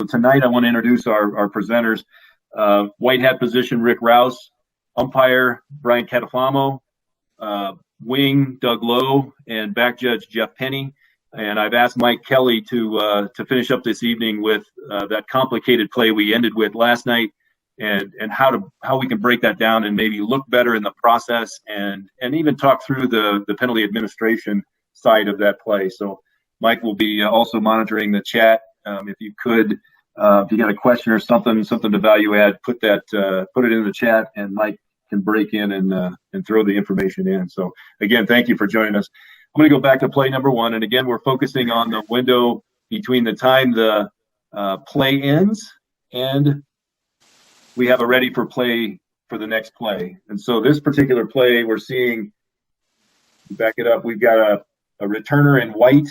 tonight I want to introduce our presenters. White hat position, Rick Rouse. Umpire, Brian Catalfamo. Wing, Doug Lowe. And back judge, Jeff Penney. And I've asked Mike Kelley to finish up this evening with that complicated play we ended with last night, and how we can break that down and maybe look better in the process, and even talk through the penalty administration side of that play. So Mike will be also monitoring the chat. If you could, if you got a question or something to value add, put it in the chat, and Mike can break in and throw the information in. So again, thank you for joining us. I'm going to go back to play number 1, and again, we're focusing on the window between the time the play ends and we have a ready for play for the next play. And so this particular play, we're seeing, back it up, we've got a returner in white,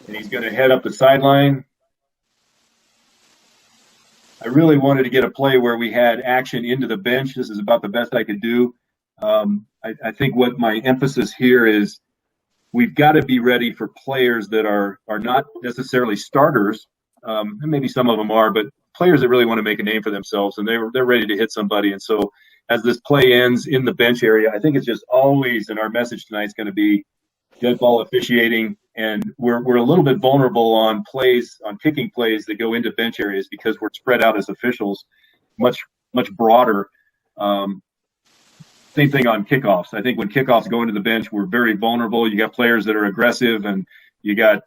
and he's going to head up the sideline. I really wanted to get a play where we had action into the bench. This is about the best I could do. I think what my emphasis here is we've got to be ready for players that are not necessarily starters, and maybe some of them are, but players that really want to make a name for themselves, and they're ready to hit somebody. And so as this play ends in the bench area, I think it's just always, and our message tonight is going to be dead ball officiating, and we're a little bit vulnerable on kicking plays that go into bench areas because we're spread out as officials much broader. Same thing on kickoffs. I think when kickoffs go into the bench, we're very vulnerable. You got players that are aggressive, and you got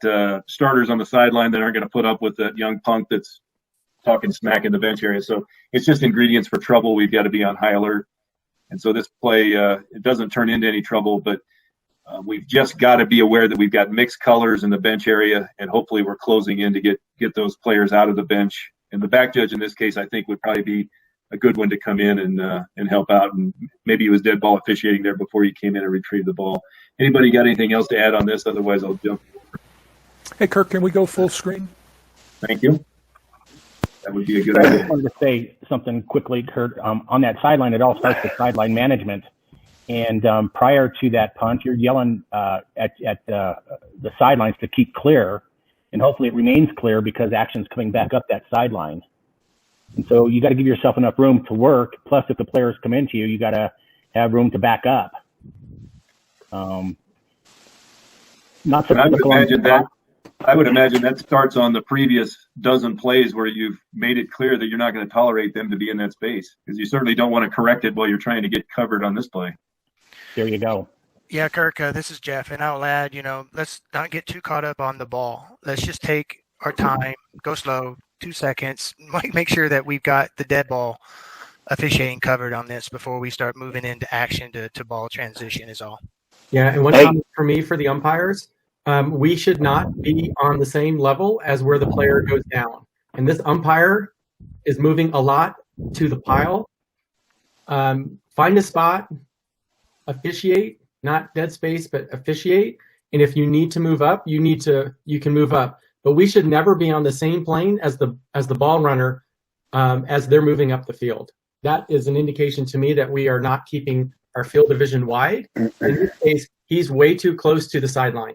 starters on the sideline that aren't going to put up with that young punk that's talking smack in the bench area. So it's just ingredients for trouble. We've got to be on high alert. And so this play, it doesn't turn into any trouble, but we've just got to be aware that we've got mixed colors in the bench area, and hopefully we're closing in to get those players out of the bench. And the back judge in this case, I think, would probably be a good one to come in and help out. And maybe he was dead ball officiating there before he came in and retrieved the ball. Anybody got anything else to add on this? Otherwise, I'll jump. Hey, Kirk, can we go full screen? Thank you. That would be a good idea. I just wanted to say something quickly, Kirk. On that sideline, it all starts with sideline management. And prior to that punt, you're yelling at the sidelines to keep clear, and hopefully it remains clear because action's coming back up that sideline. And so you got to give yourself enough room to work. Plus, if the players come into you, you got to have room to back up. Not so. I would imagine that starts on the previous dozen plays where you've made it clear that you're not going to tolerate them to be in that space, because you certainly don't want to correct it while you're trying to get covered on this play. There you go. Yeah, Kirk, this is Jeff, and I'll add, let's not get too caught up on the ball. Let's just take our time, go slow, 2 seconds, make sure that we've got the dead ball officiating covered on this before we start moving into action to ball transition is all. Yeah, and one comment for me for the umpires, we should not be on the same level as where the player goes down. And this umpire is moving a lot to the pile. Find a spot, officiate, not dead space, but officiate. And if you need to move up, you can move up. But we should never be on the same plane as the ball runner as they're moving up the field. That is an indication to me that we are not keeping our field of vision wide. In this case, he's way too close to the sideline.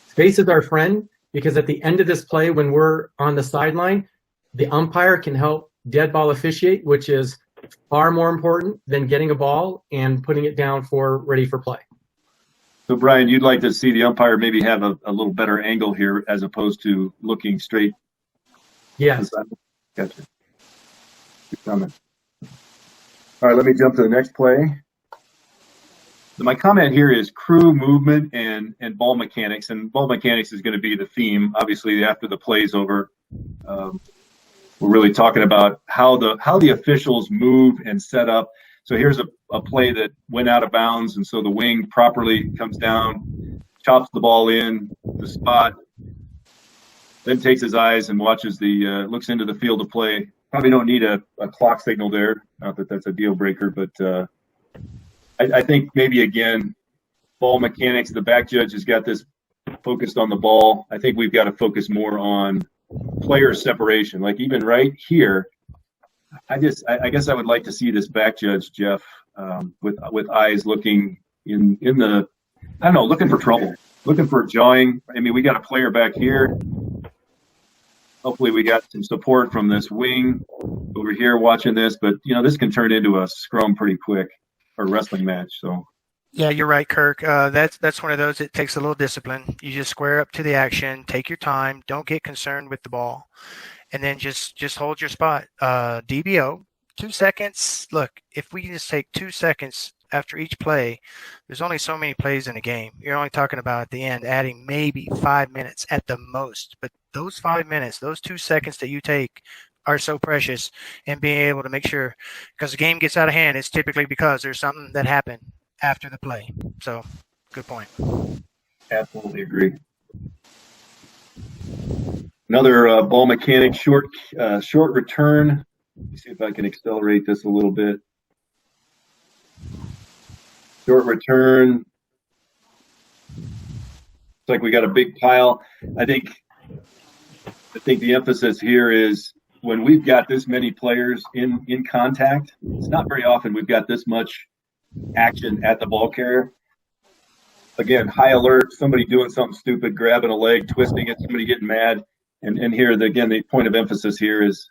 Space is our friend, because at the end of this play, when we're on the sideline, the umpire can help dead ball officiate, which is far more important than getting a ball and putting it down for ready for play. So, Brian, you'd like to see the umpire maybe have a little better angle here as opposed to looking straight? Yes. Gotcha. Good comment. All right, let me jump to the next play. My comment here is crew movement and ball mechanics, and ball mechanics is going to be the theme. Obviously, after the play's over, we're really talking about how the officials move and set up. So here's a play that went out of bounds, and so the wing properly comes down, chops the ball in the spot, then takes his eyes and watches looks into the field of play. Probably don't need a clock signal there. Not that that's a deal breaker, but I think maybe, again, ball mechanics, the back judge has got this focused on the ball. I think we've got to focus more on player separation. Like even right here, I guess I would like to see this back judge, Jeff, with eyes looking in the, I don't know, looking for trouble, looking for jawing. I mean, we got a player back here. hopefully we got some support from this wing over here watching this, but this can turn into a scrum pretty quick, or wrestling match. So Yeah, you're right, Kirk. That's one of those. It takes a little discipline. You just square up to the action, take your time, don't get concerned with the ball, and then just hold your spot. DBO, 2 seconds. Look, if we can just take 2 seconds after each play, there's only so many plays in a game. You're only talking about at the end adding maybe 5 minutes at the most. But those 5 minutes, those 2 seconds that you take are so precious, and being able to make sure, because the game gets out of hand, it's typically because there's something that happened after the play. So, good point. absolutely agree. Another ball mechanic, short return. Let me see if I can accelerate this a little bit. Short return. It's like we got a big pile. I think the emphasis here is when we've got this many players in contact, it's not very often we've got this much action at the ball carrier. Again, high alert, somebody doing something stupid, grabbing a leg, twisting it, somebody getting mad. And here, again, the point of emphasis here is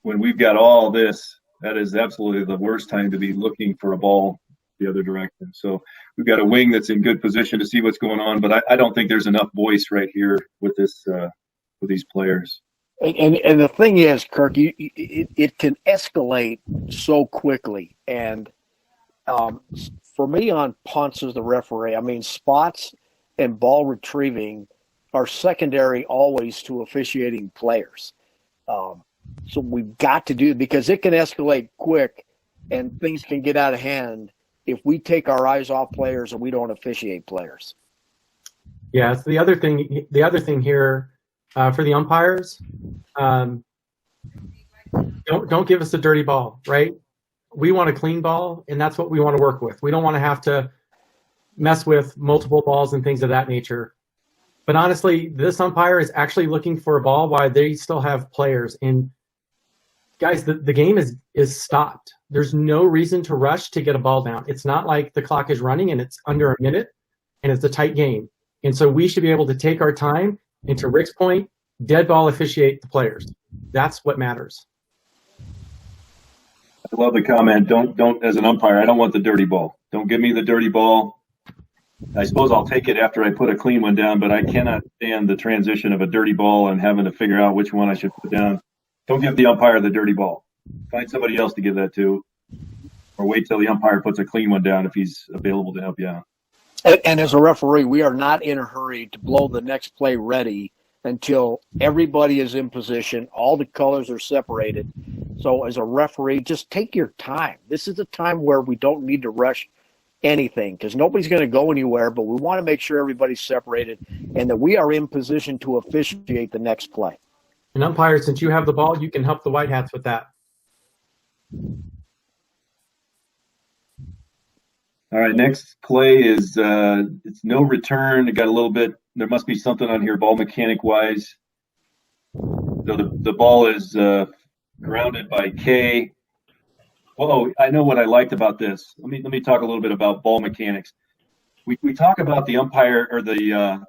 when we've got all this, that is absolutely the worst time to be looking for a ball the other direction. So we've got a wing that's in good position to see what's going on, but I don't think there's enough voice right here with this with these players. And the thing is, Kirk, it can escalate so quickly. And for me on punts as the referee, I mean, spots and ball retrieving are secondary always to officiating players. So we've got to do it because it can escalate quick and things can get out of hand if we take our eyes off players and we don't officiate players. Yeah, so the other thing here for the umpires, don't give us a dirty ball, right? We want a clean ball, and that's what we want to work with. We don't want to have to mess with multiple balls and things of that nature. But honestly, this umpire is actually looking for a ball while they still have players. And guys, the game is stopped. There's no reason to rush to get a ball down. It's not like the clock is running and it's under a minute and it's a tight game. And so we should be able to take our time and, to Rick's point, dead ball officiate the players. That's what matters. I love the comment. Don't as an umpire, I don't want the dirty ball. Don't give me the dirty ball. I suppose I'll take it after I put a clean one down, but I cannot stand the transition of a dirty ball and having to figure out which one I should put down. Don't give the umpire the dirty ball. Find somebody else to give that to, or wait till the umpire puts a clean one down if he's available to help you out. And as a referee, we are not in a hurry to blow the next play ready until everybody is in position, all the colors are separated. So as a referee, just take your time. This is a time where we don't need to rush anything because nobody's going to go anywhere, but we want to make sure everybody's separated and that we are in position to officiate the next play. And umpire, since you have the ball, you can help the White Hats with that. All right, next play is it's no return. It got a little bit. There must be something on here ball mechanic wise. So the ball is grounded by K. Oh, I know what I liked about this. Let me talk a little bit about ball mechanics. We talk about the umpire or the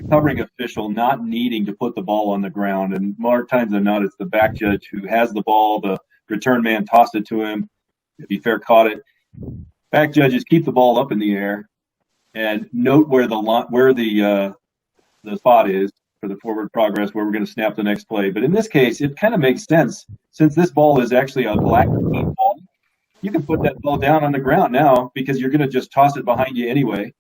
covering official not needing to put the ball on the ground, and more times than not, it's the back judge who has the ball. The return man tossed it to him. If he fair caught it, back judges keep the ball up in the air and note where the spot is for the forward progress, where we're going to snap the next play. But in this case, it kind of makes sense since this ball is actually a black ball. You can put that ball down on the ground now because you're going to just toss it behind you anyway.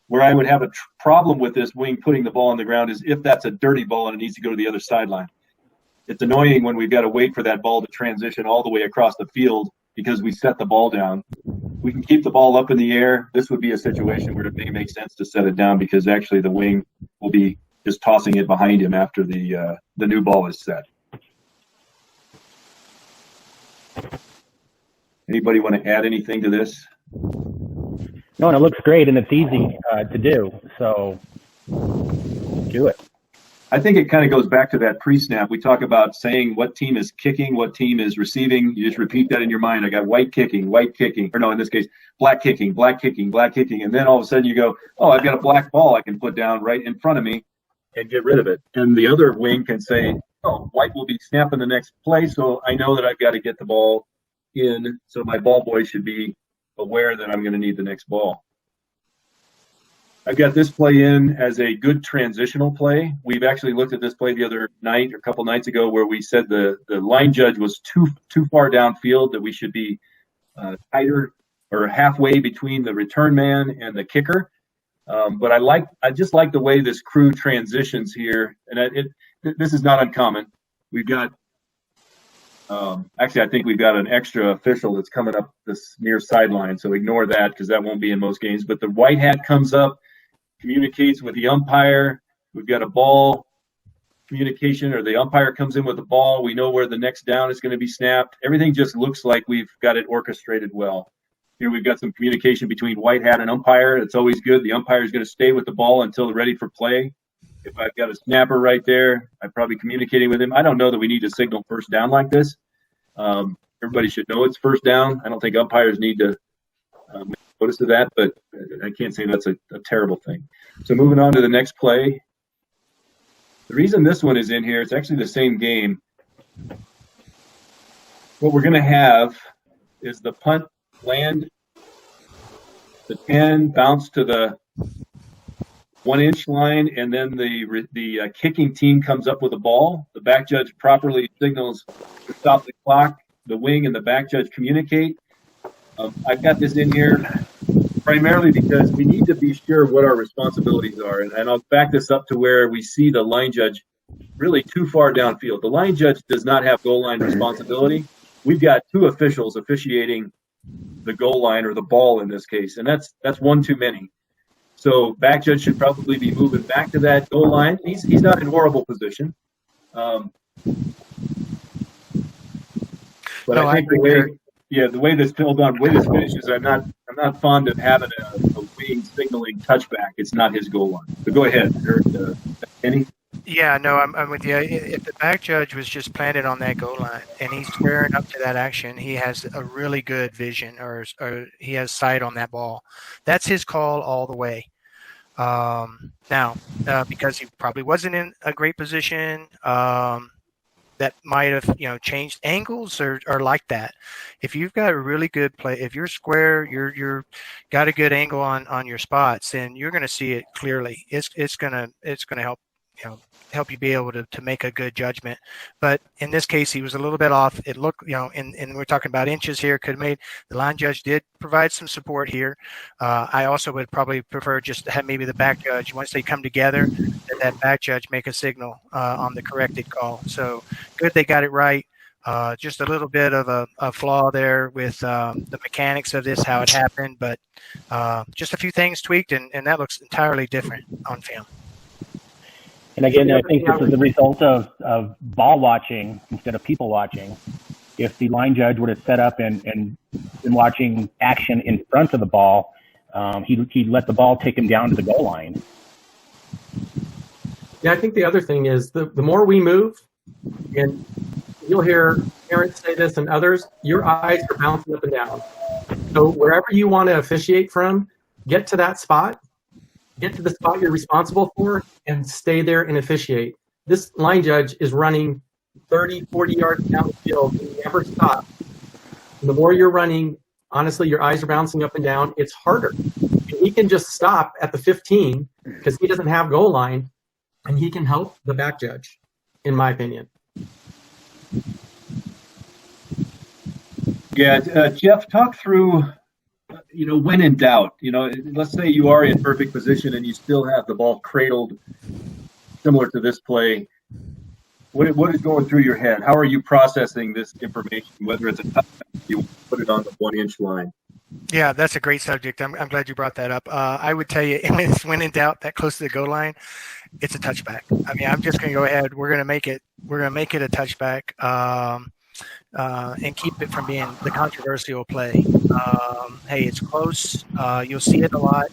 Where I would have a problem with this wing putting the ball on the ground is if that's a dirty ball and it needs to go to the other sideline. It's annoying when we've got to wait for that ball to transition all the way across the field because we set the ball down. We can keep the ball up in the air. This would be a situation where it may make sense to set it down because actually the wing will be just tossing it behind him after the new ball is set. Anybody want to add anything to this? No, and it looks great, and it's easy to do. So do it. I think it kind of goes back to that pre-snap. We talk about saying what team is kicking, what team is receiving. You just repeat that in your mind. I got white kicking, or no, in this case, black kicking, black kicking, black kicking. And then all of a sudden you go, oh, I've got a black ball I can put down right in front of me and get rid of it. And the other wing can say, oh, white will be snapping the next play, so I know that I've got to get the ball in. So my ball boy should be aware that I'm going to need the next ball. I've got this play in as a good transitional play. We've actually looked at this play the other night, or a couple nights ago, where we said the line judge was too far downfield, that we should be tighter or halfway between the return man and the kicker. But I just like the way this crew transitions here, and this is not uncommon. We've got actually, I think we've got an extra official that's coming up this near sideline, so ignore that because that won't be in most games. But the white hat comes up, communicates with the umpire. We've got a ball communication, or the umpire comes in with the ball. We know where the next down is going to be snapped. Everything just looks like we've got it orchestrated well. Here we've got some communication between white hat and umpire. It's always good. The umpire is going to stay with the ball until they're ready for play. If I've got a snapper right there, I'm probably communicating with him. I don't know that we need to signal first down like this. Everybody should know it's first down. I don't think umpires need to make notice of that, but I can't say that's a terrible thing. So moving on to the next play. The reason this one is in here, it's actually the same game. What we're going to have is the punt land, the 10, bounce to the 1-inch line, and then the kicking team comes up with a ball. The back judge properly signals to stop the clock. The wing and the back judge communicate. I've got this in here primarily because we need to be sure what our responsibilities are. And I'll back this up to where we see the line judge really too far downfield. The line judge does not have goal line responsibility. We've got two officials officiating the goal line, or the ball in this case, and that's one too many. So back judge should probably be moving back to that goal line. He's not in horrible position. But no, I think the way this finishes, I'm not fond of having a wing signaling touchback. It's not his goal line. But go ahead, Penney. Yeah, no, I'm with you. If the back judge was just planted on that goal line and he's squaring up to that action, he has a really good vision, or he has sight on that ball. That's his call all the way. Now, because he probably wasn't in a great position, that might have changed angles or like that. If you've got a really good play, if you're square, you're got a good angle on your spots, then you're going to see it clearly. It's gonna help you be able to make a good judgment. But in this case, he was a little bit off. It looked, and we're talking about inches here, could have made. The line judge did provide some support here. I also would probably prefer just to have maybe the back judge, once they come together, that back judge make a signal on the corrected call. So good they got it right. Just a little bit of a flaw there with the mechanics of this, how it happened, but just a few things tweaked, and that looks entirely different on film. And again, I think this is the result of ball watching instead of people watching. If the line judge would have set up and been watching action in front of the ball, he'd let the ball take him down to the goal line. Yeah, I think the other thing is the more we move, and you'll hear parents say this and others, your eyes are bouncing up and down. So wherever you want to officiate from, get to that spot. Get to the spot you're responsible for and stay there and officiate. This line judge is running 30, 40 yards down the field and never stops. And the more you're running, honestly, your eyes are bouncing up and down. It's harder. And he can just stop at the 15 because he doesn't have goal line, and he can help the back judge, in my opinion. Yeah, Jeff, talk through when in doubt, let's say you are in perfect position and you still have the ball cradled, similar to this play. What is going through your head? How are you processing this information, whether it's a touchdown, you put it on the 1-inch line? Yeah, that's a great subject. I'm glad you brought that up. I would tell you, when in doubt, that close to the goal line, it's a touchback. I mean, I'm just going to go ahead. We're going to make it a touchback. And keep it from being the controversial play. Hey, it's close. You'll see it a lot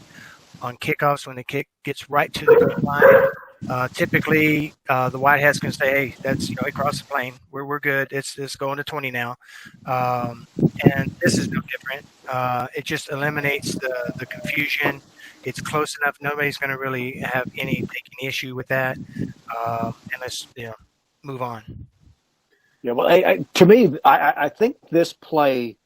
on kickoffs when the kick gets right to the goal line. Typically, the white hat's going to say, "Hey, that's across the plane. We're good. It's going to 20 now." And this is no different. It just eliminates the confusion. It's close enough. Nobody's going to really have take any issue with that, unless move on. Yeah, well, to me, I think this play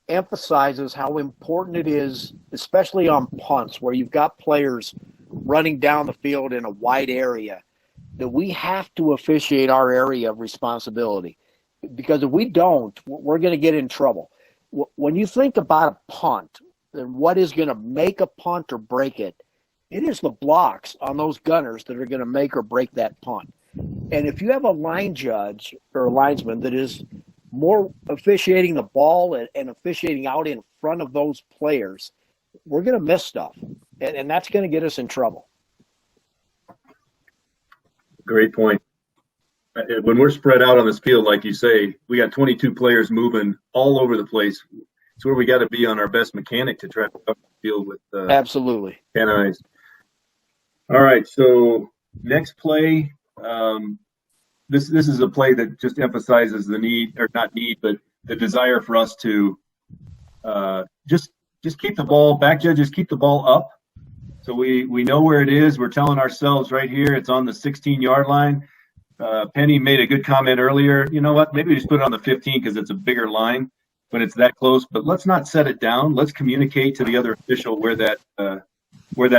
emphasizes how important it is, especially on punts where you've got players running down the field in a wide area, that we have to officiate our area of responsibility. Because if we don't, we're going to get in trouble. When you think about a punt, and what is going to make a punt or break it, it is the blocks on those gunners that are going to make or break that punt. And if you have a line judge or a linesman that is more officiating the ball and officiating out in front of those players, we're going to miss stuff. And that's going to get us in trouble. Great point. When we're spread out on this field, like you say, we got 22 players moving all over the place. It's where we got to be on our best mechanic to try to cover the field with absolutely 10 eyes. All right, so next play. This is a play that just emphasizes the need, or not need, but the desire for us to just keep the ball. Back judges keep the ball up, so we know where it is. We're telling ourselves right here it's on the 16-yard line. Penney made a good comment earlier. You know what? Maybe we just put it on the 15 because it's a bigger line when it's that close. But let's not set it down. Let's communicate to the other official where that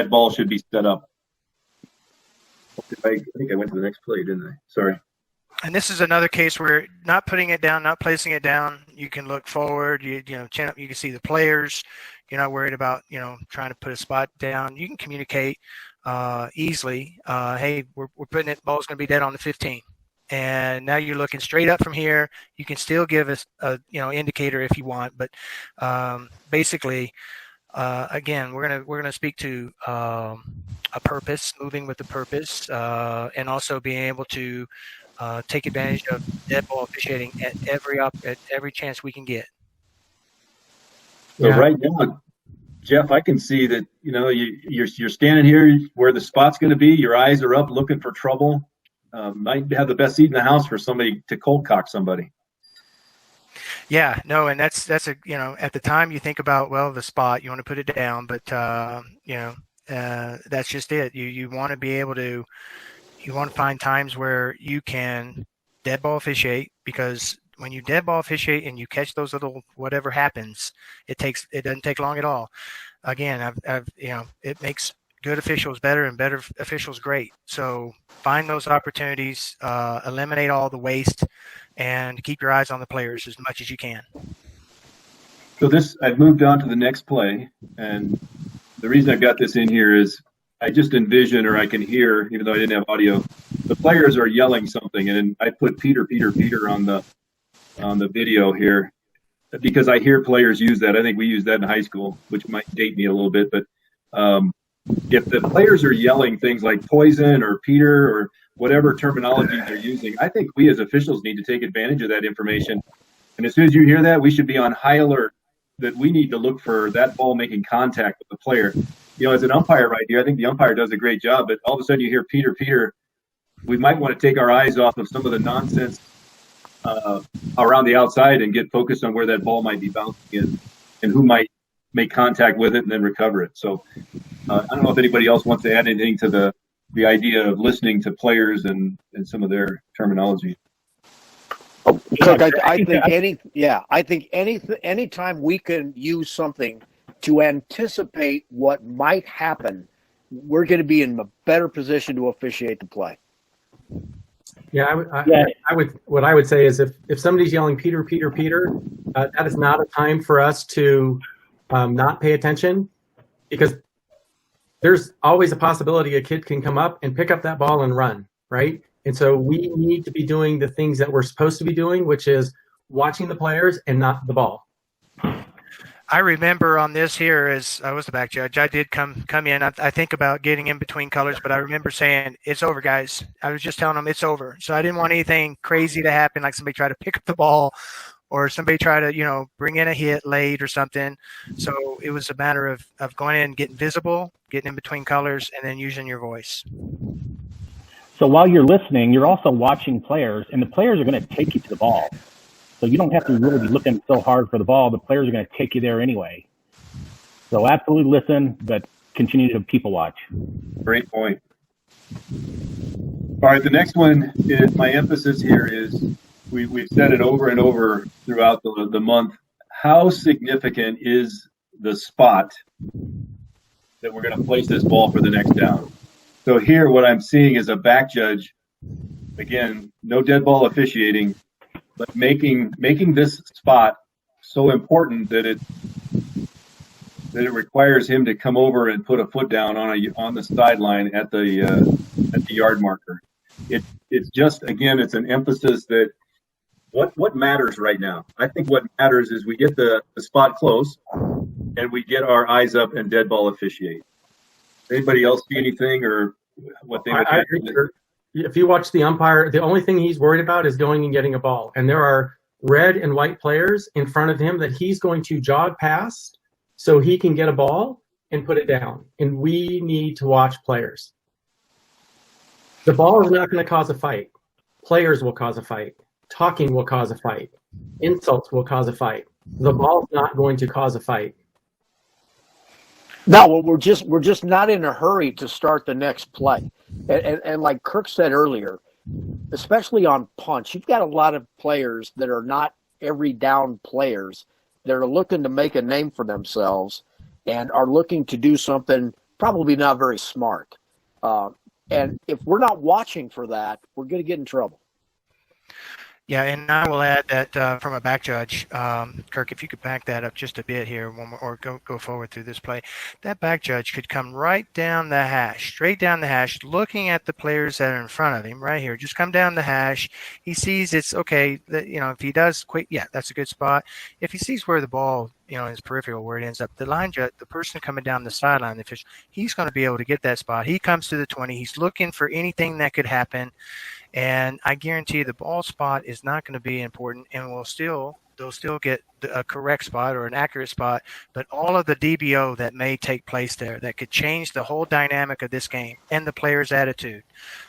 ball should be set up. I think I went to the next play, didn't I? Sorry. And this is another case where not putting it down, not placing it down, you can look forward, you know, chin up, you can see the players. You're not worried about, you know, trying to put a spot down. You can communicate easily. Hey, we're putting it, ball's going to be dead on the 15. And now you're looking straight up from here. You can still give us a, you know, indicator if you want, but basically, again, we're gonna speak to a purpose, moving with the purpose, and also being able to take advantage of dead ball officiating at every chance we can get. So right now, Jeff, I can see that, you know, you're standing here where the spot's going to be. Your eyes are up, looking for trouble. Might have the best seat in the house for somebody to cold cock somebody. Yeah, no, and that's a, you know, at the time you think about, well, the spot, you want to put it down, but you know, that's just it. You want to be able to, you want to find times where you can dead ball officiate, because when you dead ball officiate and you catch those little whatever happens, it doesn't take long at all. Again, I've you know, it makes good officials better and better officials great. So find those opportunities, eliminate all the waste, and keep your eyes on the players as much as you can. So I've moved on to the next play, and the reason I've got this in here is I just envision, or I can hear, even though I didn't have audio, the players are yelling something, and I put Peter on the video here because I hear players use that. I think we used that in high school, which might date me a little bit, but if the players are yelling things like poison or Peter or whatever terminology they're using, I think we as officials need to take advantage of that information. And as soon as you hear that, we should be on high alert that we need to look for that ball making contact with the player. You know, as an umpire right here, I think the umpire does a great job, but all of a sudden you hear Peter, we might want to take our eyes off of some of the nonsense around the outside and get focused on where that ball might be bouncing in and who might make contact with it and then recover it. So I don't know if anybody else wants to add anything to the idea of listening to players and some of their terminology. Kirk, I think anytime we can use something to anticipate what might happen, we're going to be in a better position to officiate the play. What I would say is if somebody's yelling Peter, that is not a time for us to not pay attention, because there's always a possibility a kid can come up and pick up that ball and run, right? And so we need to be doing the things that we're supposed to be doing, which is watching the players and not the ball. I remember on this here, as I was the back judge, I did come in. I think about getting in between colors, but I remember saying, "It's over, guys." I was just telling them it's over. So I didn't want anything crazy to happen, like somebody try to pick up the ball or somebody try to, you know, bring in a hit late or something. So it was a matter of going in, getting visible, getting in between colors, and then using your voice. So while you're listening, you're also watching players, and the players are going to take you to the ball. So you don't have to really be looking so hard for the ball. The players are going to take you there anyway. So absolutely listen, but continue to people watch. Great point. All right, the next one is my emphasis here is we've said it over and over throughout the month. How significant is the spot that we're going to place this ball for the next down? So here, what I'm seeing is a back judge. Again, no dead ball officiating, but making this spot so important that it requires him to come over and put a foot down on the sideline at the yard marker. It's just, again, it's an emphasis that what matters right now. I think what matters is we get the spot close and we get our eyes up and dead ball officiate. Anybody else see anything or what they would? I agree. If you watch the umpire, the only thing he's worried about is going and getting a ball. And there are red and white players in front of him that he's going to jog past so he can get a ball and put it down. And we need to watch players. The ball is not going to cause a fight. Players will cause a fight. Talking will cause a fight. Insults will cause a fight. The ball is not going to cause a fight. No, well, we're just not in a hurry to start the next play. And like Kirk said earlier, especially on punts, you've got a lot of players that are not every down players that are looking to make a name for themselves and are looking to do something probably not very smart. And if we're not watching for that, we're going to get in trouble. Yeah, and I will add that from a back judge, Kirk, if you could back that up just a bit here, one more, or go forward through this play, that back judge could come right down the hash, straight down the hash, looking at the players that are in front of him right here. Just come down the hash. He sees it's okay. If he does quick, yeah, that's a good spot. If he sees where the ball, his peripheral, where it ends up, the line judge, the person coming down the sideline, the fish, he's going to be able to get that spot. He comes to the 20. He's looking for anything that could happen. And I guarantee the ball spot is not going to be important, and they'll still get a correct spot or an accurate spot. But all of the DBO that may take place there that could change the whole dynamic of this game and the player's attitude,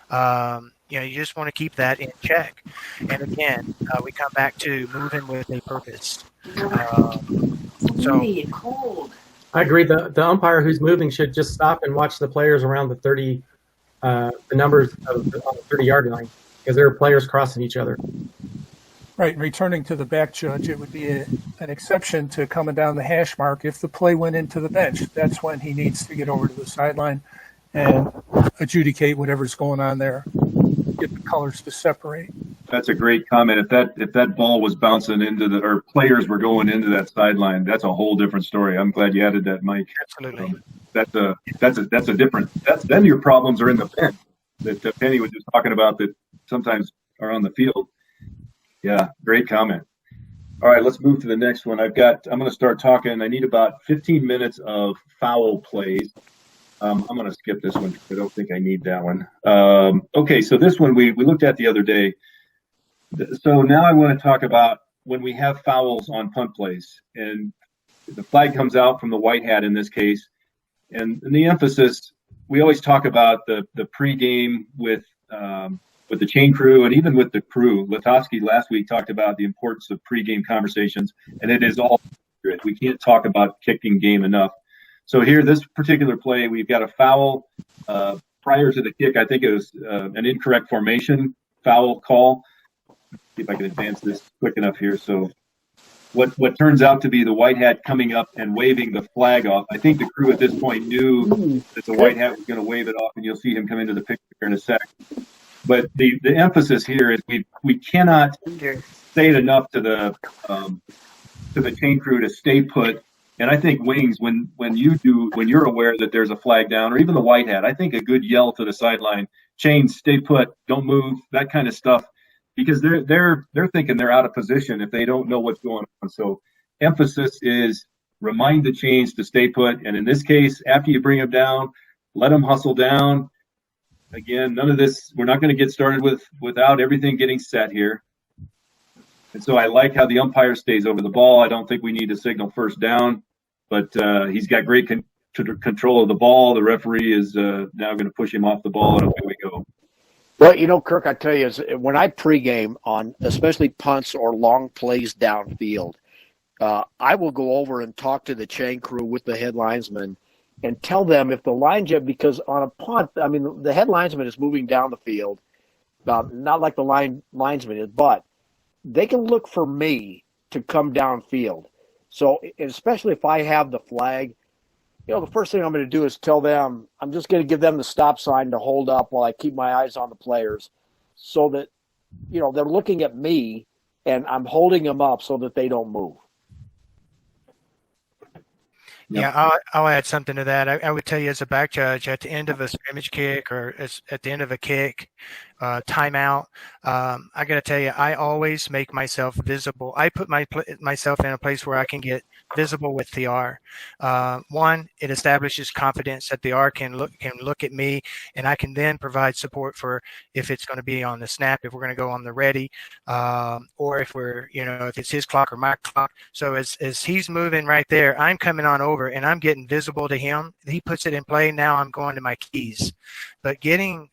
you just want to keep that in check. And again, we come back to moving with a purpose. I agree. The umpire who's moving should just stop and watch the players around the 30. The numbers on the 30-yard line, because there are players crossing each other. Right. And returning to the back judge, it would be an exception to coming down the hash mark if the play went into the bench. That's when he needs to get over to the sideline and adjudicate whatever's going on there, get the colors to separate. That's a great comment. If that ball was bouncing or players were going into that sideline, that's a whole different story. I'm glad you added that, Mike. Absolutely. That's a different. Then your problems are in the bench that Penney was just talking about that sometimes are on the field. Yeah, great comment. All right, let's move to the next one. I'm going to start talking. I need about 15 minutes of foul plays. I'm going to skip this one. I don't think I need that one. Okay, so this one we looked at the other day. So now I want to talk about when we have fouls on punt plays, and the flag comes out from the white hat in this case. And the emphasis, we always talk about the pregame with the chain crew and even with the crew. Latovsky last week talked about the importance of pregame conversations, and it is all good. We can't talk about kicking game enough. So here, this particular play, we've got a foul prior to the kick. I think it was an incorrect formation foul call. See if I can advance this quick enough here. So what turns out to be the white hat coming up and waving the flag off. I think the crew at this point knew that the white hat was going to wave it off, and you'll see him come into the picture in a sec. But the emphasis here is we cannot say it enough to the chain crew to stay put. And I think wings, when you're aware that there's a flag down, or even the white hat, I think a good yell to the sideline, chain, stay put, don't move, that kind of stuff. Because they're thinking they're out of position if they don't know what's going on. So emphasis is remind the chains to stay put. And in this case, after you bring them down, let them hustle down. Again, none of this, we're not going to get started without everything getting set here. And so I like how the umpire stays over the ball. I don't think we need to signal first down, but he's got great control of the ball. The referee is now going to push him off the ball, and away we go. Well, Kirk, I tell you, when I pregame on especially punts or long plays downfield, I will go over and talk to the chain crew with the head linesman and tell them if the line judge, because on a punt, I mean, the head linesman is moving down the field, not like the linesman is, but they can look for me to come downfield. So, especially if I have the flag, the first thing I'm going to do is tell them, I'm just going to give them the stop sign to hold up while I keep my eyes on the players so that, they're looking at me and I'm holding them up so that they don't move. Yeah, I'll add something to that. I would tell you as a back judge at the end of a scrimmage kick or at the end of a kick, timeout, I got to tell you, I always make myself visible. I put myself in a place where I can get visible with the R. One, it establishes confidence that the R can look at me, and I can then provide support for if it's going to be on the snap, if we're going to go on the ready, or if we're, if it's his clock or my clock. So as he's moving right there, I'm coming on over and I'm getting visible to him. He puts it in play. Now I'm going to my keys, but getting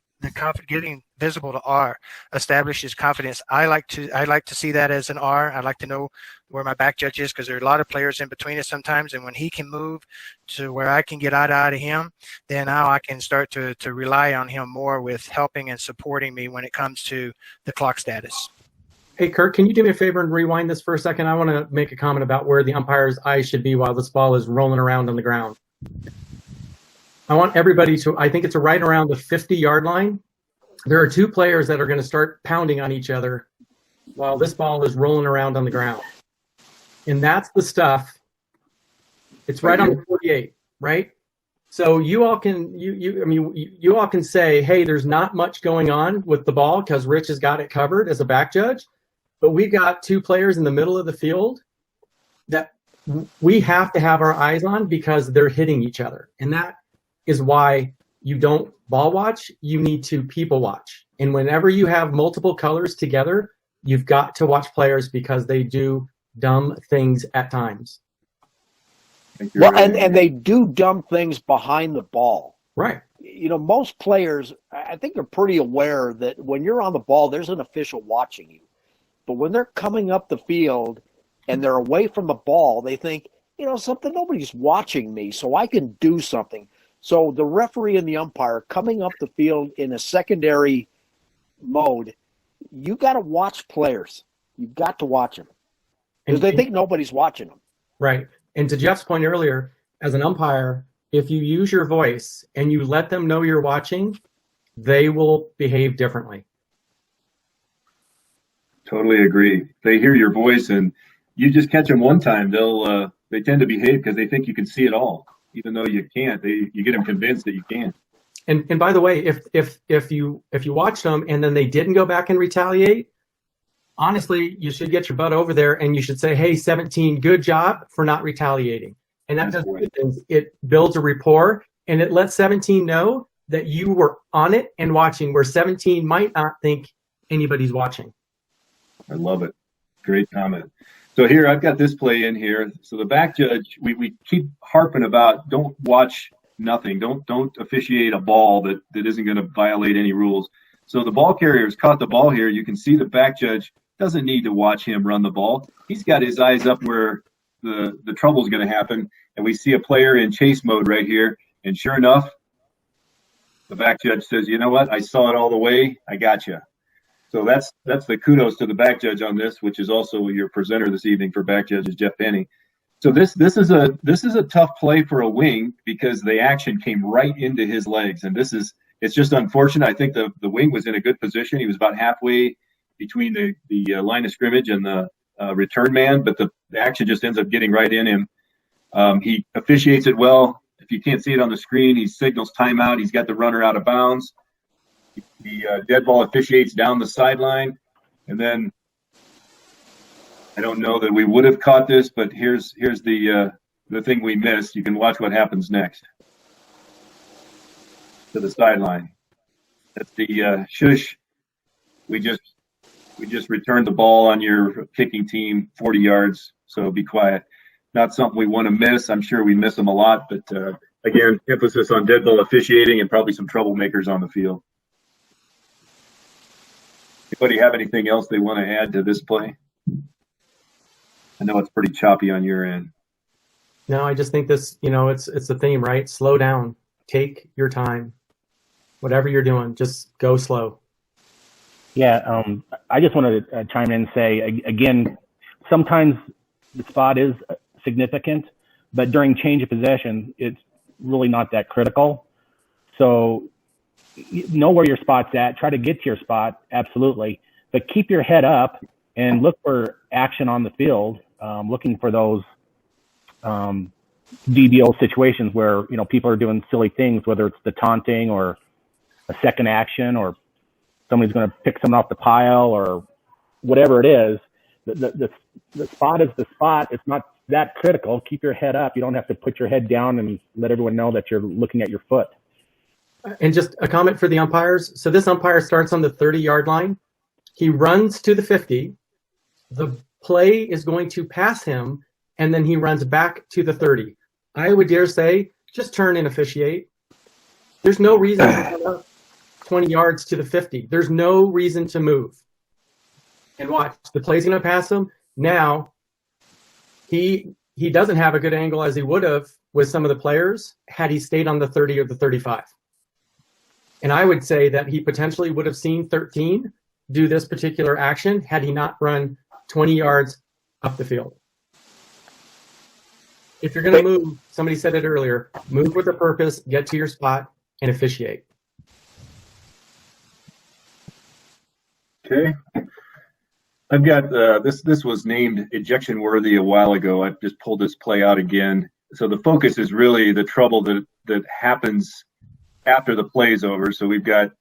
visible to R establishes confidence. I like to see that as an R. I like to know where my back judge is because there are a lot of players in between us sometimes. And when he can move to where I can get eye to eye to him, then now I can start to rely on him more with helping and supporting me when it comes to the clock status. Hey, Kirk, can you do me a favor and rewind this for a second? I want to make a comment about where the umpire's eyes should be while this ball is rolling around on the ground. I want everybody to, I think it's right around the 50-yard line. There are two players that are going to start pounding on each other while this ball is rolling around on the ground. And that's the stuff. It's right on the 48, right? So you all can you all can say, hey, there's not much going on with the ball because Rich has got it covered as a back judge. But we've got two players in the middle of the field that we have to have our eyes on because they're hitting each other. And that is why you don't ball watch, you need to people watch. And whenever you have multiple colors together, you've got to watch players because they do dumb things at times. Well, and they do dumb things behind the ball. Right. Most players, I think they're pretty aware that when you're on the ball, there's an official watching you. But when they're coming up the field and they're away from the ball, they think, nobody's watching me, so I can do something. So the referee and the umpire coming up the field in a secondary mode, you got to watch players. You've got to watch them because they think nobody's watching them. Right. And to Jeff's point earlier, as an umpire, if you use your voice and you let them know you're watching, they will behave differently. Totally agree. They hear your voice and you just catch them one time, they tend to behave because they think you can see it all. Even though you can't, you get them convinced that you can. And by the way, if you watch them and then they didn't go back and retaliate, honestly, you should get your butt over there and you should say, hey, 17, good job for not retaliating. And that does two things. It builds a rapport and it lets 17 know that you were on it and watching, where 17 might not think anybody's watching. I love it. Great comment. So here, I've got this play in here. So the back judge, we keep harping about don't watch nothing. Don't officiate a ball that isn't going to violate any rules. So the ball carrier's caught the ball here. You can see the back judge doesn't need to watch him run the ball. He's got his eyes up where the trouble's going to happen. And we see a player in chase mode right here. And sure enough, the back judge says, you know what? I saw it all the way. I got you. So that's the kudos to the back judge on this, which is also your presenter this evening for back judges, Jeff Penney. So this is a tough play for a wing because the action came right into his legs, and it's just unfortunate. I think the wing was in a good position. He was about halfway between the line of scrimmage and the return man, but the action just ends up getting right in him. He officiates it well. If you can't see it on the screen, he signals timeout. He's got the runner out of bounds. The dead ball officiates down the sideline, and then I don't know that we would have caught this, but here's the thing we missed. You can watch what happens next. To the sideline. That's the shush. We just returned the ball on your kicking team 40 yards, so be quiet. Not something we want to miss. I'm sure we miss them a lot, but again, emphasis on dead ball officiating and probably some troublemakers on the field. Anybody have anything else they want to add to this play? I know it's pretty choppy on your end. No, I just think this, it's the theme, right? Slow down. Take your time. Whatever you're doing, just go slow. Yeah, I just want to chime in and say, again, sometimes the spot is significant, but during change of possession, it's really not that critical. So know where your spot's at. Try to get to your spot, absolutely. But keep your head up and look for action on the field, looking for those DBO situations where, people are doing silly things, whether it's the taunting or a second action or somebody's going to pick someone off the pile or whatever it is. The spot is the spot. It's not that critical. Keep your head up. You don't have to put your head down and let everyone know that you're looking at your foot. And just a comment for the umpires. So this umpire starts on the 30-yard line. He runs to the 50. The play is going to pass him, and then he runs back to the 30. I would dare say, just turn and officiate. There's no reason to run up 20 yards to the 50. There's no reason to move. And watch, the play's going to pass him. Now, he doesn't have a good angle as he would have with some of the players had he stayed on the 30 or the 35. And I would say that he potentially would have seen 13 do this particular action had he not run 20 yards up the field. If you're going to move, somebody said it earlier, move with a purpose, get to your spot, and officiate. Okay. I've got this was named ejection worthy a while ago. I've just pulled this play out again. So the focus is really the trouble that happens after the play's over. So we've got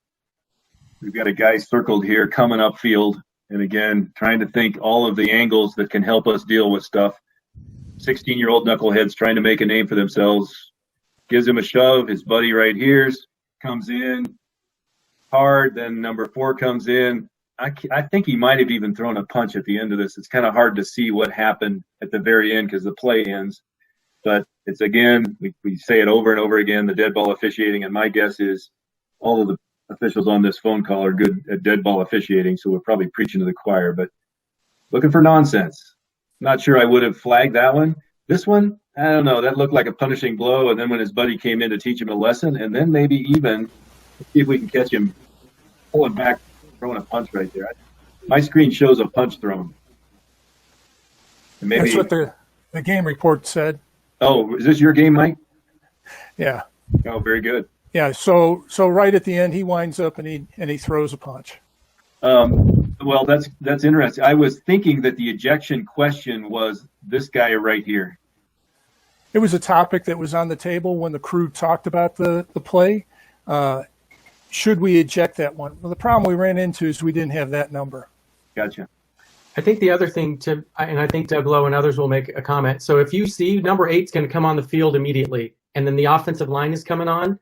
a guy circled here coming upfield, and again trying to think all of the angles that can help us deal with stuff. 16-year-old knuckleheads trying to make a name for themselves. Gives him a shove. His buddy right here comes in hard. Then number 4 comes in. I think he might have even thrown a punch at the end of this. It's kind of hard to see what happened at the very end because the play ends. But it's, again, we say it over and over again, the dead ball officiating. And my guess is all of the officials on this phone call are good at dead ball officiating, so we're probably preaching to the choir. But looking for nonsense. Not sure I would have flagged that one. This one, I don't know. That looked like a punishing blow. And then when his buddy came in to teach him a lesson, and then maybe even see if we can catch him pulling back, throwing a punch right there. My screen shows a punch thrown. And maybe, that's what the game report said. Oh, is this your game, Mike? Yeah. Oh, very good. Yeah. So right at the end, he winds up and he throws a punch. Well, that's interesting. I was thinking that the ejection question was this guy right here. It was a topic that was on the table when the crew talked about the play. Should we eject that one? Well, the problem we ran into is we didn't have that number. Gotcha. I think the other thing and I think Doug Lowe and others will make a comment. So if you see number 8's going to come on the field immediately, and then the offensive line is coming on,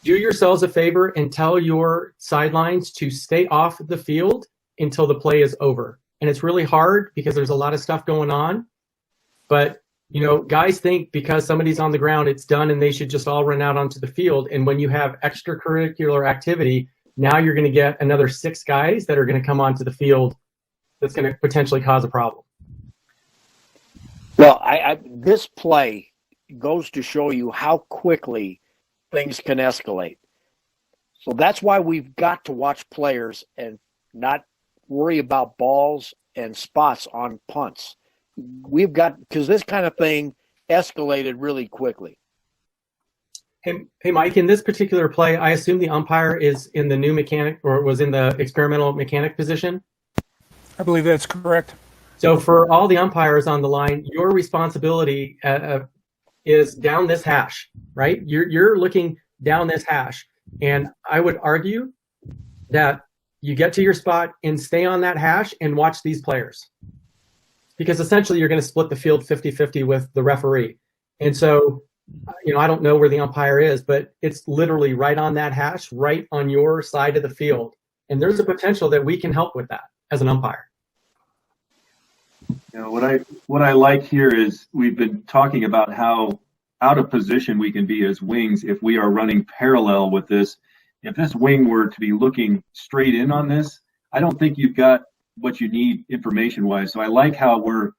do yourselves a favor and tell your sidelines to stay off the field until the play is over. And it's really hard because there's a lot of stuff going on. But, guys think because somebody's on the ground, it's done and they should just all run out onto the field. And when you have extracurricular activity, now you're going to get another 6 guys that are going to come onto the field that's going to potentially cause a problem. Well, this play goes to show you how quickly things can escalate. So that's why we've got to watch players and not worry about balls and spots on punts. Because this kind of thing escalated really quickly. Hey, Mike, in this particular play, I assume the umpire is in the new mechanic or was in the experimental mechanic position? I believe that's correct. So for all the umpires on the line, your responsibility is down this hash, right? You're looking down this hash. And I would argue that you get to your spot and stay on that hash and watch these players. Because essentially you're going to split the field 50-50 with the referee. And so, I don't know where the umpire is, but it's literally right on that hash, right on your side of the field. And there's a potential that we can help with that as an umpire. What I like here is we've been talking about how out of position we can be as wings if we are running parallel with this. If this wing were to be looking straight in on this, I don't think you've got what you need information-wise. So I like how we're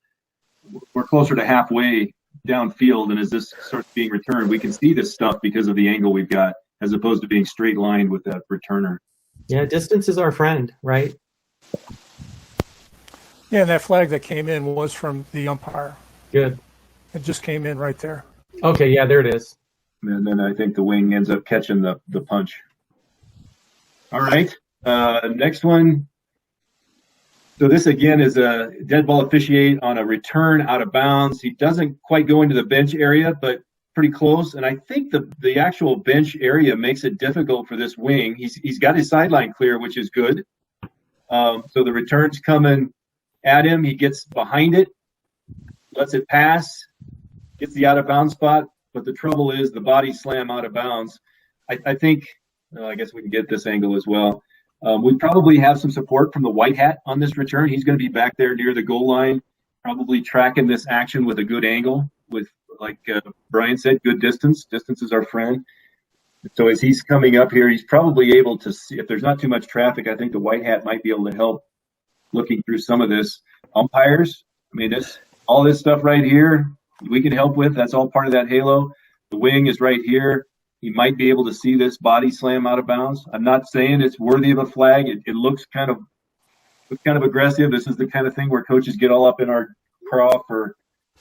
closer to halfway downfield, and as this starts being returned, we can see this stuff because of the angle we've got, as opposed to being straight lined with that returner. Yeah, distance is our friend, right? Yeah, and that flag that came in was from the umpire. Good. It just came in right there. Okay, yeah, there it is. And then I think the wing ends up catching the punch. All right. Next one. So this again is a dead ball officiate on a return out of bounds. He doesn't quite go into the bench area, but pretty close. And I think the actual bench area makes it difficult for this wing. He's got his sideline clear, which is good. So the return's coming at him. He gets behind it, lets it pass, gets the out of bounds spot. But the trouble is the body slam out of bounds. I think, I guess we can get this angle as well. We probably have some support from the white hat on this return. He's going to be back there near the goal line, probably tracking this action with a good angle with, like Brian said, good distance. Distance is our friend. So as he's coming up here, he's probably able to see, if there's not too much traffic, I think the white hat might be able to help looking through some of this. Umpires, I mean, all this stuff right here, we can help with. That's all part of that halo. The wing is right here. He might be able to see this body slam out of bounds. I'm not saying it's worthy of a flag. It looks kind of aggressive. This is the kind of thing where coaches get all up in our craw for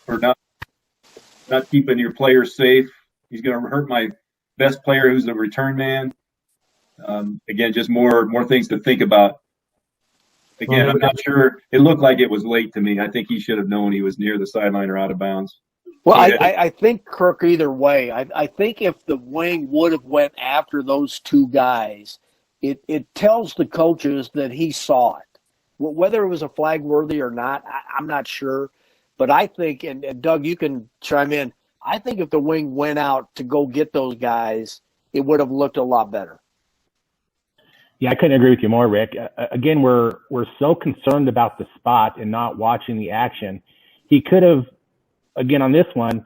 not keeping your players safe. He's going to hurt my best player, who's the return man. Again, just more things to think about. Again, I'm not sure. It looked like it was late to me. I think he should have known he was near the sideline or out of bounds. Well, I think, Kirk, either way, I think if the wing would have went after those two guys, it tells the coaches that he saw it. Whether it was a flag worthy or not, I'm not sure. But I think, and Doug, you can chime in, I think if the wing went out to go get those guys, it would have looked a lot better. Yeah, I couldn't agree with you more, Rick. Again, we're so concerned about the spot and not watching the action. He could have, again, on this one,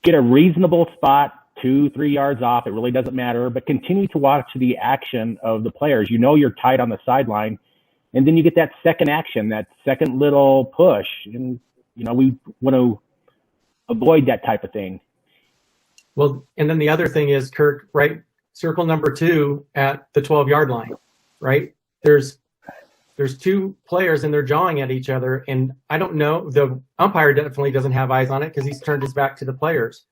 get a reasonable spot 2-3 yards off. It really doesn't matter, but continue to watch the action of the players. You know you're tight on the sideline, and then you get that second action, that second little push. And, you know, we want to avoid that type of thing. Well, and then the other thing is, Kirk, right? Circle number 2 at the 12-yard line, right? There's two players and they're jawing at each other, and I don't know. The umpire definitely doesn't have eyes on it because he's turned his back to the players.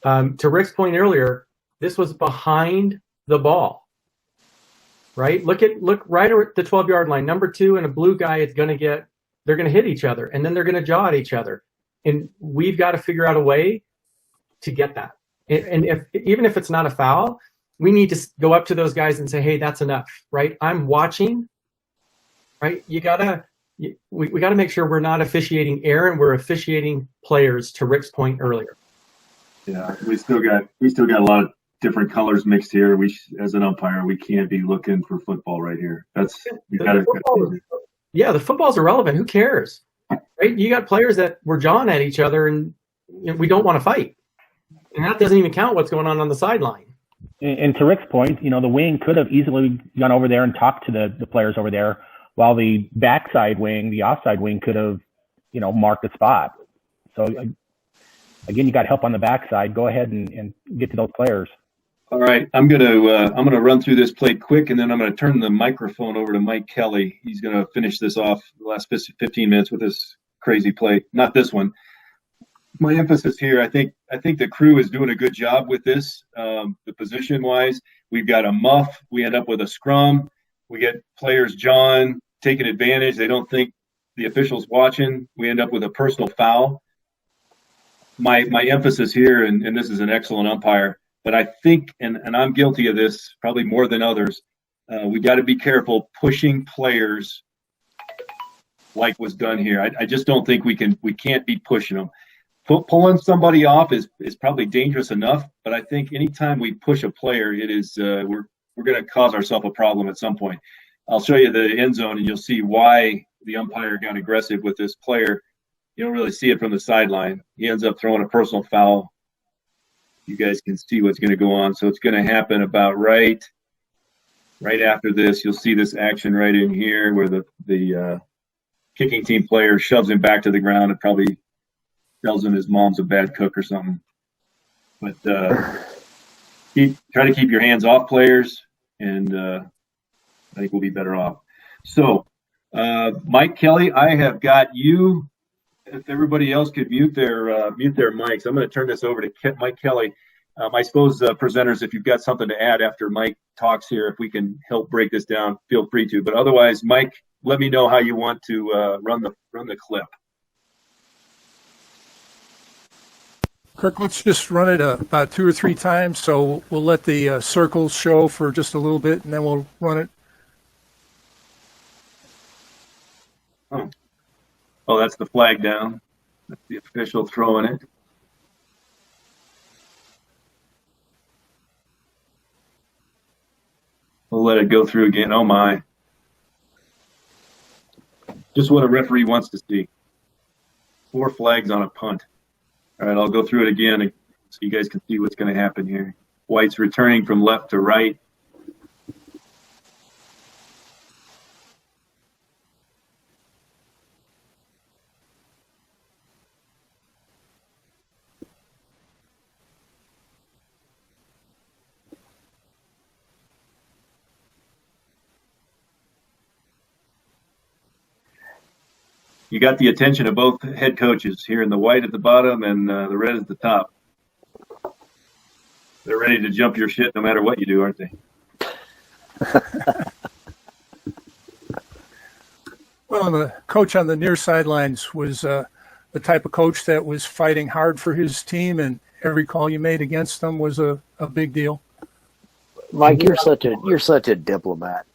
To Rick's point earlier, this was behind the ball, right? Look right at the 12-yard line. Number 2 and a blue guy they're going to hit each other, and then they're going to jaw at each other, and we've got to figure out a way to get that. And even if it's not a foul, we need to go up to those guys and say, hey, that's enough, right? I'm watching, right? We got to make sure we're not officiating air and we're officiating players, to Rick's point earlier. Yeah, we still got a lot of different colors mixed here. As an umpire, we can't be looking for football right here. The football's irrelevant. Who cares, right? You got players that were jawing at each other, and we don't want to fight. And that doesn't even count what's going on the sideline. And to Rick's point, you know, the wing could have easily gone over there and talked to the players over there, while the backside wing, the offside wing, could have, you know, marked the spot. So, again, you got help on the backside. Go ahead and get to those players. All right, I'm gonna run through this play quick, and then I'm gonna turn the microphone over to Mike Kelley. He's gonna finish this off the last 15 minutes with this crazy play. Not this one. My emphasis here, I think the crew is doing a good job with this. The position wise, we've got a muff. We end up with a scrum. We get players jawing, taking advantage. They don't think the official's watching. We end up with a personal foul. My emphasis here, and this is an excellent umpire, but I think, and I'm guilty of this probably more than others, we got to be careful pushing players like was done here. I just don't think we can't be pushing them. Pulling somebody off is probably dangerous enough, but I think anytime we push a player, it is we're going to cause ourselves a problem at some point. I'll show you the end zone, and you'll see why the umpire got aggressive with this player. You don't really see it from the sideline. He ends up throwing a personal foul. You guys can see what's going to go on. So it's going to happen about right after this. You'll see this action right in here where the kicking team player shoves him back to the ground and probably tells him his mom's a bad cook or something. But try to keep your hands off players, and I think we'll be better off. So, Mike, Kelley, I have got you. If everybody else could mute their mics, I'm going to turn this over to Mike Kelley. I suppose presenters, if you've got something to add after Mike talks here, if we can help break this down, feel free to. But otherwise, Mike, let me know how you want to run the clip. Kirk, let's just run it about 2 or 3 times. So we'll let the circles show for just a little bit, and then we'll run it. Oh, that's the flag down. That's the official throwing it. We'll let it go through again. Oh, my. Just what a referee wants to see. 4 flags on a punt. All right, I'll go through it again so you guys can see what's going to happen here. White's returning from left to right. You got the attention of both head coaches here in the white at the bottom and the red at the top. They're ready to jump your shit no matter what you do, aren't they? Well, the coach on the near sidelines was the type of coach that was fighting hard for his team, and every call you made against them was a big deal. Mike, you're such a diplomat.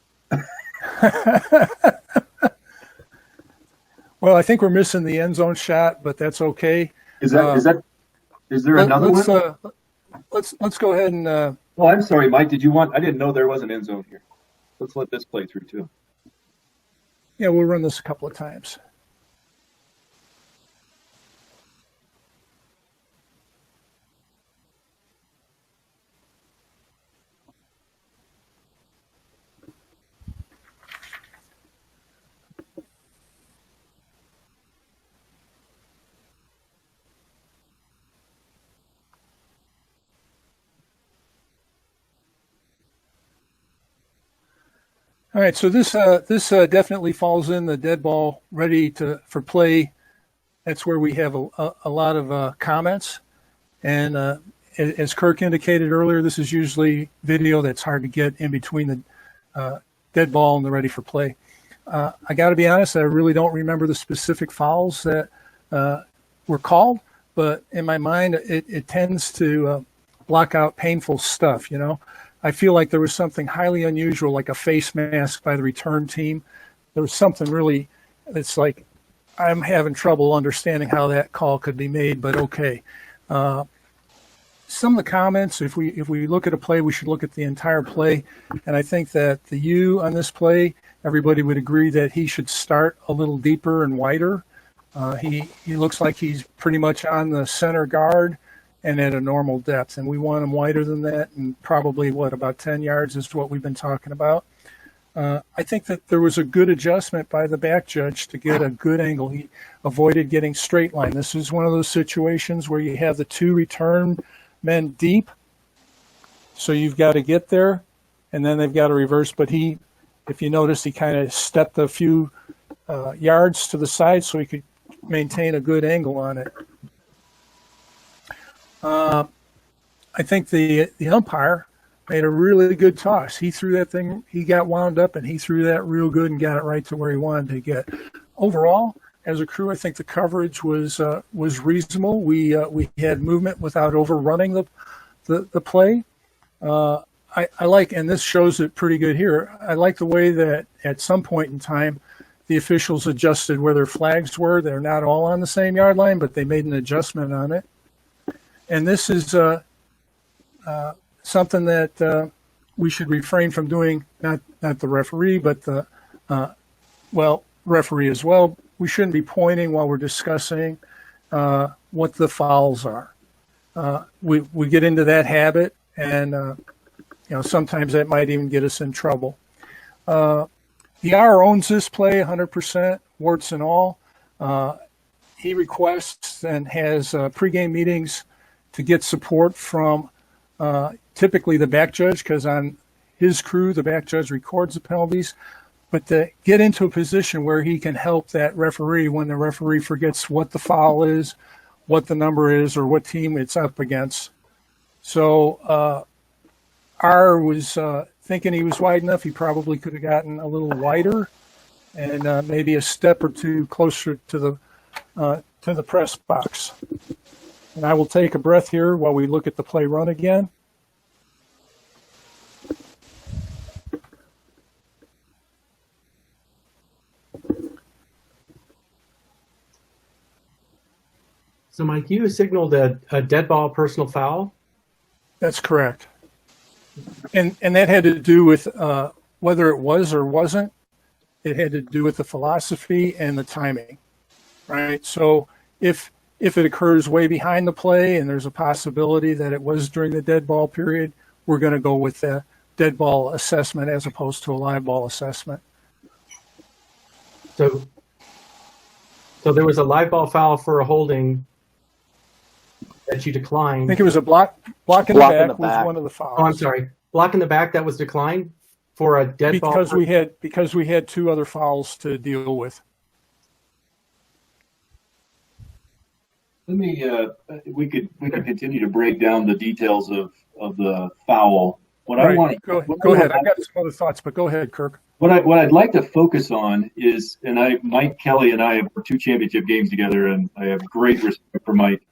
Well, I think we're missing the end zone shot, but that's okay. Is there another one? Let's go ahead and. Oh, I'm sorry, Mike. I didn't know there was an end zone here. Let's let this play through too. Yeah, we'll run this a couple of times. All right, so this definitely falls in the dead ball, ready for play. That's where we have a lot of comments. And as Kirk indicated earlier, this is usually video that's hard to get in between the dead ball and the ready for play. I got to be honest, I really don't remember the specific fouls that were called, but in my mind, it tends to block out painful stuff, you know. I feel like there was something highly unusual, like a face mask by the return team. There was something really, it's like, I'm having trouble understanding how that call could be made, but okay. Some of the comments, if we look at a play, we should look at the entire play. And I think that the U on this play, everybody would agree that he should start a little deeper and wider. He looks like he's pretty much on the center guard and at a normal depth. And we want him wider than that, and probably, about 10 yards is what we've been talking about. I think that there was a good adjustment by the back judge to get a good angle. He avoided getting straight line. This is one of those situations where you have the 2 return men deep, so you've got to get there, and then they've got to reverse. But if you notice, he kind of stepped a few yards to the side so he could maintain a good angle on it. I think the umpire made a really good toss. He threw that thing, he got wound up, and he threw that real good and got it right to where he wanted to get. Overall, as a crew, I think the coverage was reasonable. We had movement without overrunning the play. I like, and this shows it pretty good here, I like the way that at some point in time, the officials adjusted where their flags were. They're not all on the same yard line, but they made an adjustment on it. And this is something that we should refrain from doing, not the referee, but the referee as well. We shouldn't be pointing while we're discussing what the fouls are. We get into that habit, and sometimes that might even get us in trouble. The R owns this play 100%, warts and all. He requests and has pregame meetings to get support from typically the back judge, because on his crew, the back judge, records the penalties, but to get into a position where he can help that referee when the referee forgets what the foul is, what the number is, or what team it's up against. So R was thinking he was wide enough. He probably could have gotten a little wider and maybe a step or two closer to the press box. And I will take a breath here while we look at the play run again. So, Mike, you signaled a dead ball personal foul? That's correct. And that had to do with whether it was or wasn't. It had to do with the philosophy and the timing, right? So if it occurs way behind the play and there's a possibility that it was during the dead ball period, we're going to go with the dead ball assessment as opposed to a live ball assessment. So there was a live ball foul for a holding that you declined. I think it was a block in the back was one of the fouls. Oh, I'm sorry. Block in the back that was declined for a dead ball. Because we had two other fouls to deal with. Let me. We could continue to break down the details of the foul. What I want. Go ahead. I've got some other thoughts, but go ahead, Kirk. What I'd like to focus on is, Mike Kelley and I have 2 championship games together, and I have great respect for Mike.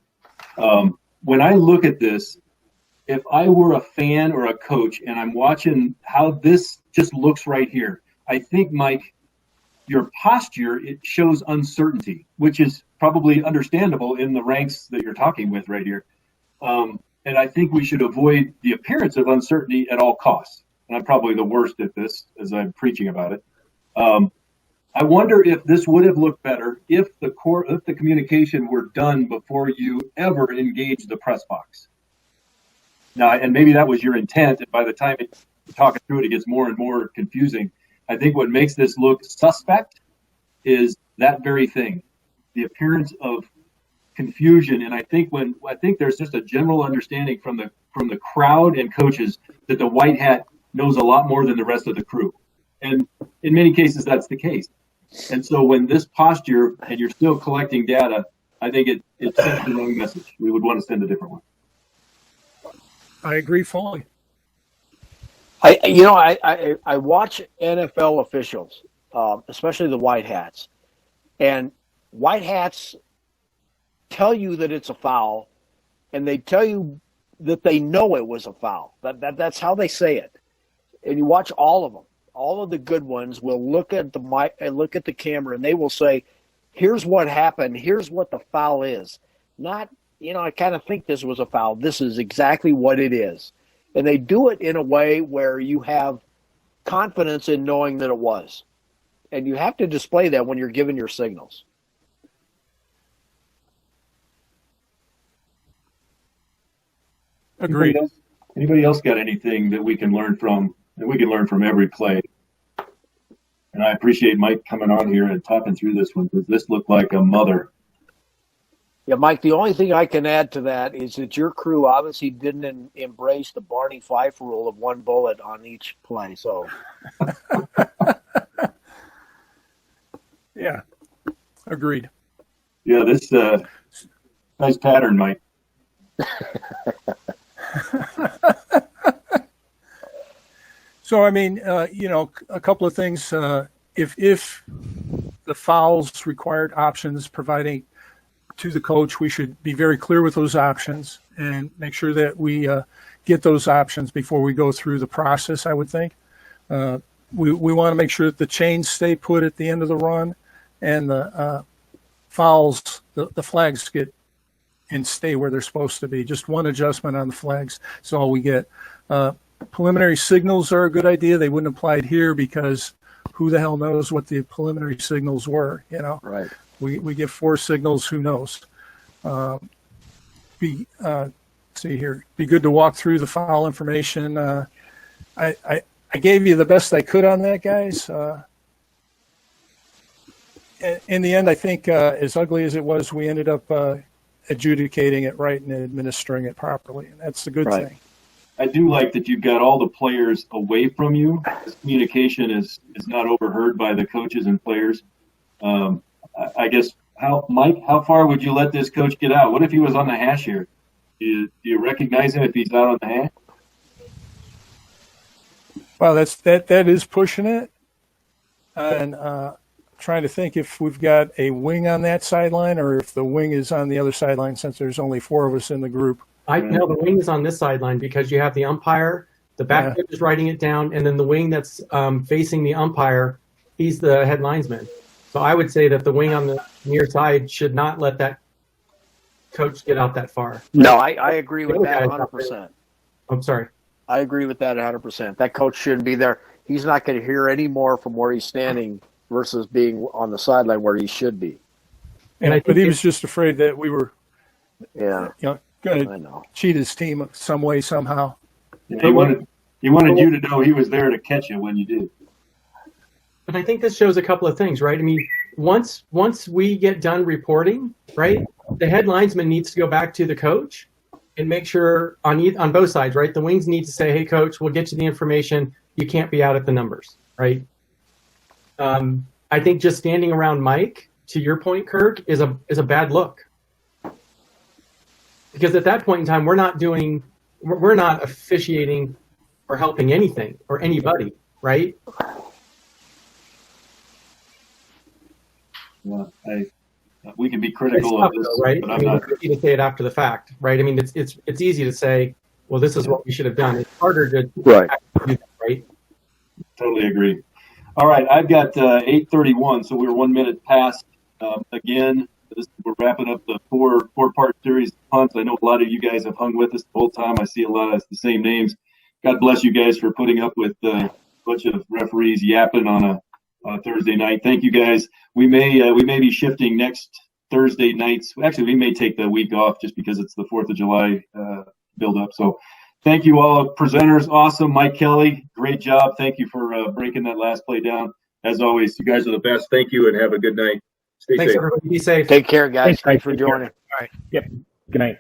When I look at this, if I were a fan or a coach and I'm watching how this just looks right here, I think, Mike, your posture, it shows uncertainty, which is probably understandable in the ranks that you're talking with right here. And I think we should avoid the appearance of uncertainty at all costs. And I'm probably the worst at this as I'm preaching about it. I wonder if this would have looked better if the communication were done before you ever engaged the press box. Now, and maybe that was your intent, and by the time you're talking through it, it gets more and more confusing. I think what makes this look suspect is that very thing, the appearance of confusion. And I think there's just a general understanding from the crowd and coaches that the white hat knows a lot more than the rest of the crew. And in many cases, that's the case. And so when this posture and you're still collecting data, I think it sends the wrong message. We would want to send a different one. I agree fully. I watch NFL officials, especially the white hats, and white hats tell you that it's a foul, and they tell you that they know it was a foul. That's how they say it. And you watch all of them. All of the good ones will look at the mic and look at the camera, and they will say, "Here's what happened. Here's what the foul is." Not, I kind of think this was a foul. This is exactly what it is. And they do it in a way where you have confidence in knowing that it was. And you have to display that when you're giving your signals. Agreed. Anybody else got anything that we can learn from? And we can learn from every play. And I appreciate Mike coming on here and talking through this one, because this looked like a mother. Yeah, Mike, the only thing I can add to that is that your crew obviously didn't embrace the Barney Fife rule of 1 bullet on each play. So, yeah, agreed. Yeah, this nice pattern, Mike. So, I mean, a couple of things. If the fouls required options providing to the coach, we should be very clear with those options and make sure that we get those options before we go through the process, I would think. We want to make sure that the chains stay put at the end of the run and the fouls, the flags get and stay where they're supposed to be. Just one adjustment on the flags is all we get. Preliminary signals are a good idea. They wouldn't apply it here because who the hell knows what the preliminary signals were, Right. We give 4 signals, who knows. See here, be good to walk through the foul information. I gave you the best I could on that, guys. In the end, I think as ugly as it was, we ended up adjudicating it right and administering it properly, and that's the good thing. I do like that you've got all the players away from you. This communication is not overheard by the coaches and players. I guess, Mike, how far would you let this coach get out? What if he was on the hash here? Do you recognize him if he's out on the hash? Well, that is pushing it. And trying to think if we've got a wing on that sideline or if the wing is on the other sideline since there's only 4 of us in the group. I know the wing is on this sideline because you have the umpire, the back coach is writing it down, and then the wing that's facing the umpire, he's the head linesman. So I would say that the wing on the near side should not let that coach get out that far. No, I agree with that 100%. I'm sorry. I agree with that 100%. That coach shouldn't be there. He's not going to hear any more from where he's standing versus being on the sideline where he should be. But he was just afraid that we were going to cheat his team some way, somehow. Yeah, he wanted you to know he was there to catch you when you did. But I think this shows a couple of things, right? I mean, once we get done reporting, right, the head linesman needs to go back to the coach and make sure on both sides, right? The wings need to say, "Hey, coach, we'll get you the information. You can't be out at the numbers," right? I think just standing around Mike, to your point, Kirk, is a bad look. Because at that point in time, we're not officiating or helping anything or anybody, right? Well, we can be critical of this, right? but I mean, it's easy to say it after the fact, right? I mean, it's easy to say, well, this is what we should have done. It's harder to do that, right? Totally agree. All right, I've got 8:31, so we're 1 minute past. Again, we're wrapping up the four-part series of punts. I know a lot of you guys have hung with us the whole time. I see a lot of the same names. God bless you guys for putting up with a bunch of referees yapping on a Thursday night. Thank you guys. We may be shifting next Thursday nights. Actually, we may take the week off just because it's the 4th of July build up. So thank you all. Presenters, awesome. Mike Kelley, great job. Thank you for breaking that last play down. As always, you guys are the best. Thank you and have a good night. Stay Thanks, safe. everybody. Be safe. Take care, guys. Thanks for joining. All right. Yep. Good night.